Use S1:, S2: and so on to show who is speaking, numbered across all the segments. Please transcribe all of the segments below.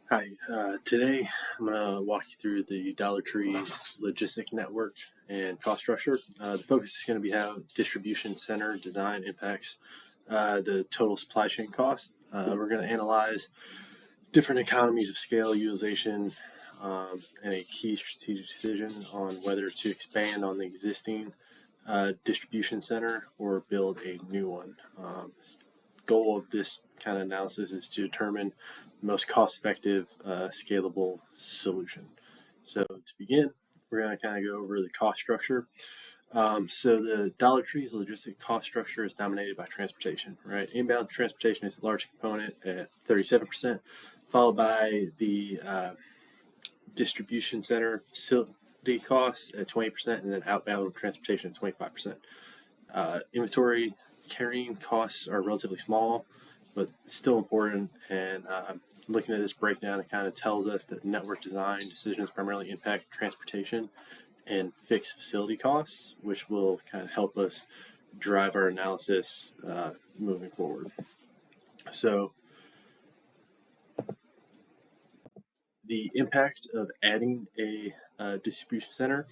S1: Hi, today I'm going to walk you through the Dollar Tree's logistic network and cost structure. The focus is going to be how distribution center design impacts the total supply chain cost. We're going to analyze different economies of scale utilization and a key strategic decision on whether to expand on the existing distribution center or build a new one. Goal of this kind of analysis is to determine the most cost-effective, scalable solution. So to begin, we're going to kind of go over the cost structure. So the Dollar Tree's logistic cost structure is dominated by transportation, right? Inbound transportation is a large component at 37%, followed by the distribution center facility costs at 20%, and then outbound transportation at 25%. Inventory carrying costs are relatively small, but still important. And looking at this breakdown, it kind of tells us that network design decisions primarily impact transportation and fixed facility costs, which will kind of help us drive our analysis moving forward. So the impact of adding a distribution center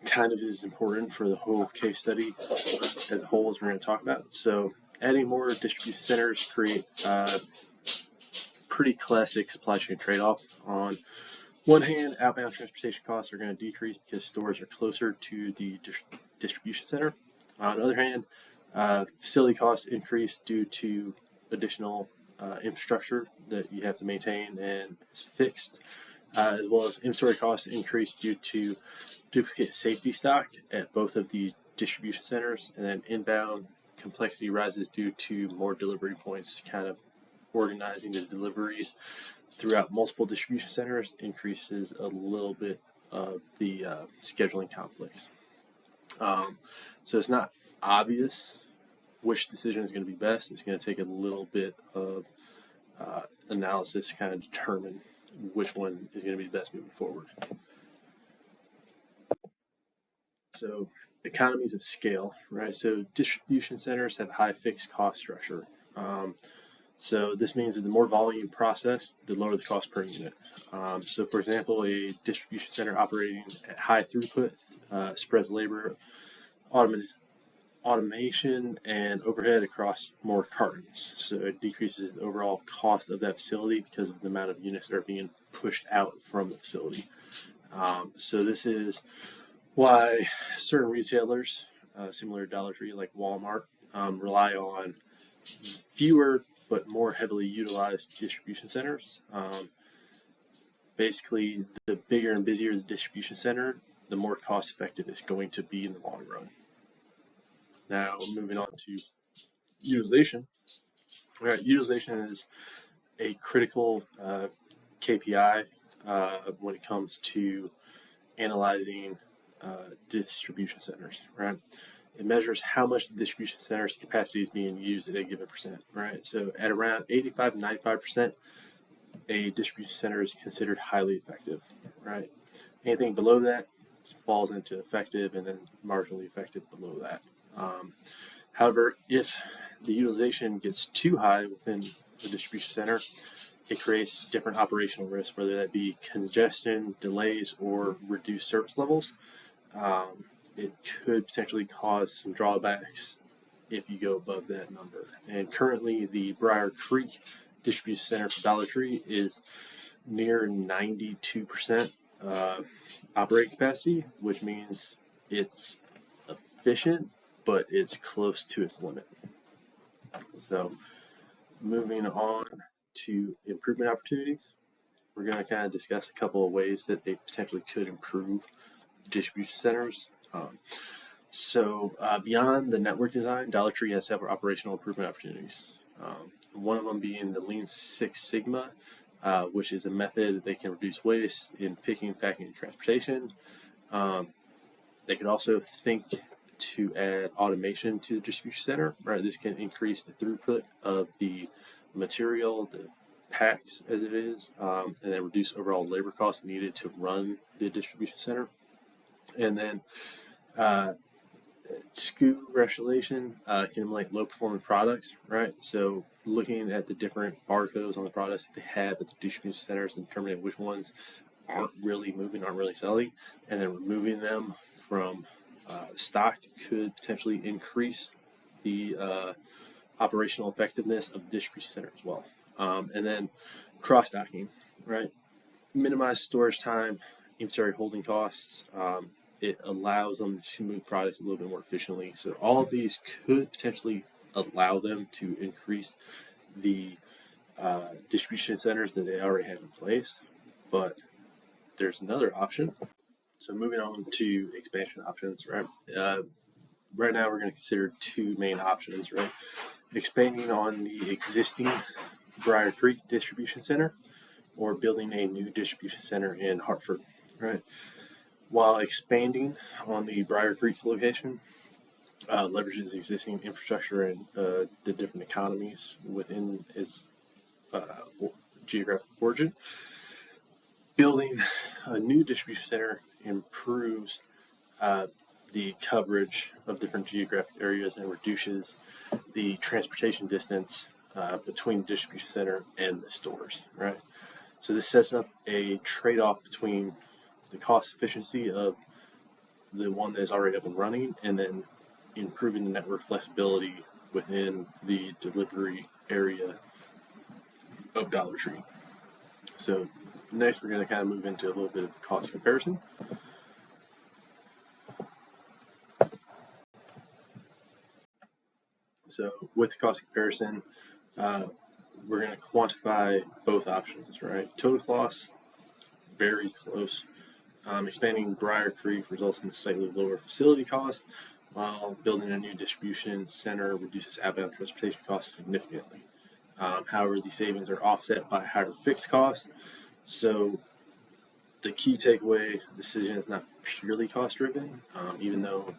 S1: kind of is important for the whole case study as a whole, as we're going to talk about. So adding more distribution centers create pretty classic supply chain trade-off. On one hand, outbound transportation costs are going to decrease because stores are closer to the distribution center. On the other hand, facility costs increase due to additional infrastructure that you have to maintain and is fixed, as well as inventory costs increase due to duplicate safety stock at both of the distribution centers, and then inbound complexity rises due to more delivery points. Kind of organizing the deliveries throughout multiple distribution centers increases a little bit of the scheduling conflicts. So it's not obvious which decision is going to be best. It's going to take a little bit of analysis to kind of determine which one is going to be the best moving forward. So economies of scale, right? So distribution centers have high fixed cost structure. So this means that the more volume processed, the lower the cost per unit. So for example, a distribution center operating at high throughput spreads labor, automation, and overhead across more cartons. So it decreases the overall cost of that facility because of the amount of units that are being pushed out from the facility. So this is why certain retailers, similar to Dollar Tree like Walmart, rely on fewer but more heavily utilized distribution centers. Basically, the bigger and busier the distribution center, the more cost effective it's going to be in the long run. Now, moving on to utilization. All right, utilization is a critical KPI when it comes to analyzing distribution centers, right? It measures how much the distribution center's capacity is being used at a given percent, right? So at around 85 to 95%, a distribution center is considered highly effective, right? Anything below that falls into effective, and then marginally effective below that. However, if the utilization gets too high within the distribution center, it creates different operational risks, whether that be congestion, delays, or reduced service levels. It could potentially cause some drawbacks if you go above that number. And currently, the Briar Creek Distribution Center for Dollar Tree is near 92% operating capacity, which means it's efficient, but it's close to its limit. So moving on to improvement opportunities, we're going to kind of discuss a couple of ways that they potentially could improve distribution centers. Beyond the network design, Dollar Tree has several operational improvement opportunities. One of them being the Lean Six Sigma, which is a method that they can reduce waste in picking, packing, and transportation. They could also think to add automation to the distribution center, right? This can increase the throughput of the material, the packs as it is, and then reduce overall labor costs needed to run the distribution center. And then SKU rationalization can like low performing products, right? So looking at the different barcodes on the products that they have at the distribution centers and determining which ones aren't really moving, aren't really selling, and then removing them from stock could potentially increase the operational effectiveness of the distribution center as well. And then cross stocking, right? Minimize storage time, inventory holding costs. It allows them to move products a little bit more efficiently. So all of these could potentially allow them to increase the distribution centers that they already have in place. But there's another option. So moving on to expansion options, right? Right now we're going to consider two main options, right? Expanding on the existing Briar Creek distribution center or building a new distribution center in Hartford, right? While expanding on the Briar Creek location, leverages existing infrastructure and the different economies within its uh, geographic origin. Building a new distribution center improves the coverage of different geographic areas and reduces the transportation distance between the distribution center and the stores, right? So this sets up a trade-off between the cost efficiency of the one that is already up and running and then improving the network flexibility within the delivery area of Dollar Tree. So next we're going to kind of move into a little bit of the cost comparison. So with the cost comparison, we're going to quantify both options, right? Total costs, very close. Expanding Briar Creek results in a slightly lower facility cost, while building a new distribution center reduces outbound transportation costs significantly. However, these savings are offset by higher fixed costs. So the key takeaway decision is not purely cost driven, even though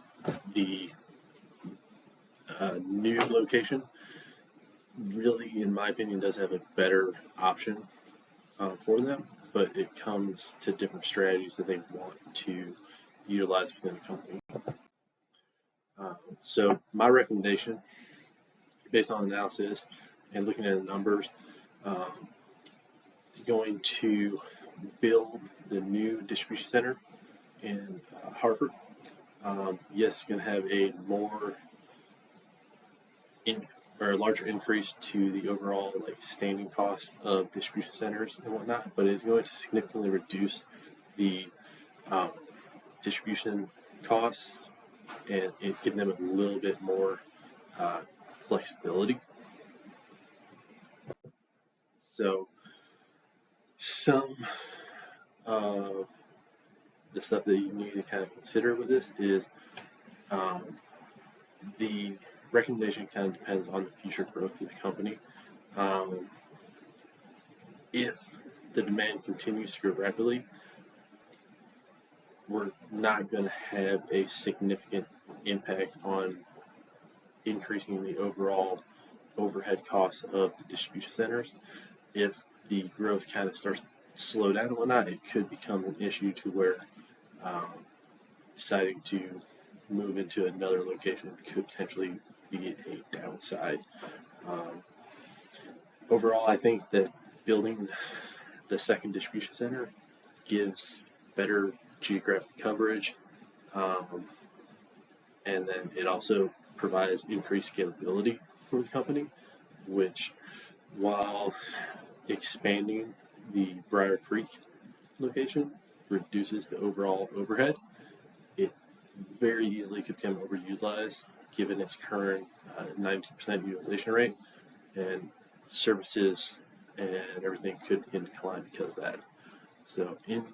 S1: the new location really, in my opinion, does have a better option for them, but it comes to different strategies that they want to utilize within the company. So my recommendation, based on analysis and looking at the numbers, is going to build the new distribution center in Hartford. Yes, it's going to have a more or a larger increase to the overall like standing cost of distribution centers and whatnot, but it's going to significantly reduce the um, distribution costs and give them a little bit more flexibility. So some of the stuff that you need to kind of consider with this is the recommendation kind of depends on the future growth of the company. If the demand continues to grow rapidly, we're not going to have a significant impact on increasing the overall overhead costs of the distribution centers. If the growth kind of starts to slow down and whatnot, it could become an issue to where deciding to move into another location could potentially be a downside. Overall, I think that building the second distribution center gives better geographic coverage, and then it also provides increased scalability for the company, which, while expanding the Briar Creek location, reduces the overall overhead. It very easily could become overutilized given its current 92% utilization rate, and services and everything could begin to decline because of that. So in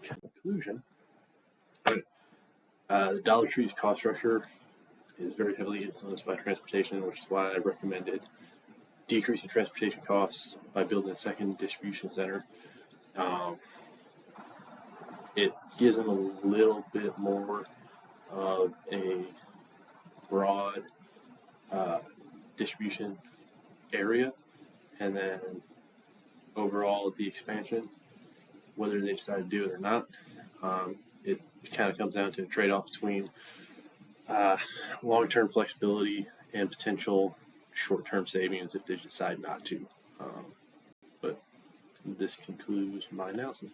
S1: conclusion, the Dollar Tree's cost structure is very heavily influenced by transportation, which is why I recommended decreasing transportation costs by building a second distribution center. It gives them a little bit more of a broad distribution area, and then overall the expansion, whether they decide to do it or not, it kind of comes down to a trade-off between uh, long-term flexibility and potential short-term savings if they decide not to. But this concludes my analysis.